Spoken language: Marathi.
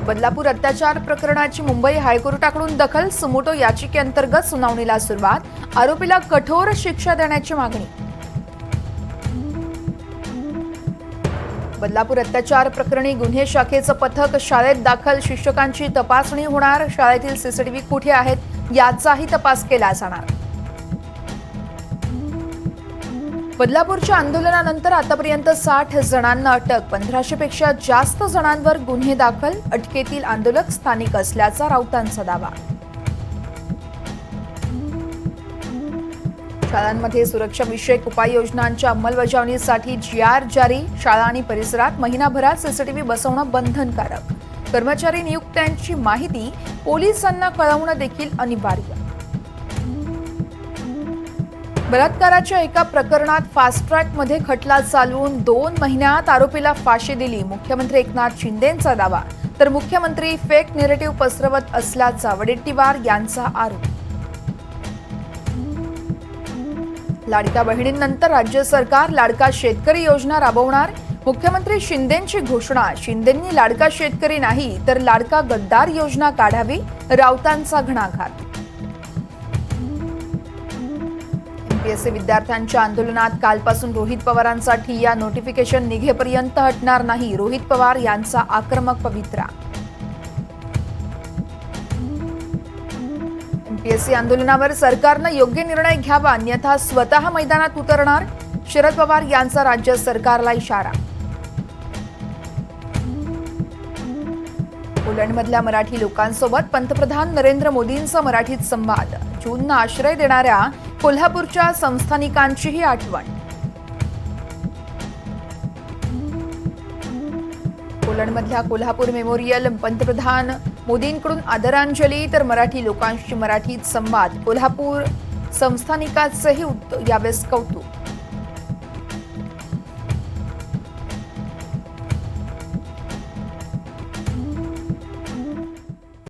बदलापूर अत्याचार प्रकरणाची मुंबई हायकोर्टाकडून दखल, सुमोटो याचिकेअंतर्गत सुनावणीला सुरुवात, आरोपीला कठोर शिक्षा देण्याची मागणी। बदलापूर अत्याचार प्रकरणी गुन्हे शाखेचं पथक शाळेत दाखल, शिक्षकांची तपासणी होणार, शाळेतील सीसीटीव्ही कुठे आहेत याचाही तपास केला जाणार। बदलापूरच्या आंदोलनानंतर आतापर्यंत 60 जणांना अटक, 1500 पेक्षा जास्त जणांवर गुन्हे दाखल, अटकेतील आंदोलक स्थानिक असल्याचा राऊतांचा दावा। शाळांमध्ये सुरक्षाविषयक उपाययोजनांच्या अंमलबजावणीसाठी GR जारी, शाळा आणि परिसरात महिनाभरात सीसीटीव्ही बसवणं बंधनकारक, कर्मचारी नियुक्त्यांची माहिती पोलिसांना कळवणं देखील अनिवार्य। बलात्काराच्या एका प्रकरणात फास्ट ट्रॅकमध्ये खटला चालवून 2 महिन्यात आरोपीला फाशी दिली, मुख्यमंत्री एकनाथ शिंदेंचा दावा, तर मुख्यमंत्री फेक नेरेटिव्ह पसरवत असल्याचा वडेट्टीवार यांचा आरोप। लाडक्या बहिणींनंतर राज्य सरकार लाडका शेतकरी योजना राबवणार, मुख्यमंत्री शिंदेंची घोषणा, शिंदेंनी लाडका शेतकरी नाही तर लाडका गद्दार योजना काढावी, राऊतांचा घणाघात। MPSC विद्यार्थ्यांच्या आंदोलनात कालपासून रोहित पवारांचा ठिय्या, नोटिफिकेशन निघेपर्यंत हटणार नाही, रोहित पवार यांचा आक्रमक पवित्रा। MPSC आंदोलनावर सरकारनं योग्य निर्णय घ्यावा, अन्यथा स्वतः मैदानात उतरणार, शरद पवार यांचा राज्य सरकारला इशारा। पोलंडमधल्या मराठी लोकांसोबत पंतप्रधान नरेंद्र मोदींचा मराठीत संवाद, जूनना आश्रय देणाऱ्या कोल्हापूरच्या संस्थानिकांचीही आठवण। पोलंडमधल्या कोल्हापूर मेमोरियल, पंतप्रधान मोदींकडून आदरांजली, तर मराठी लोकांशी मराठीत संवाद, कोल्हापूर संस्थानिकांचेही यावेळेस कौतुक।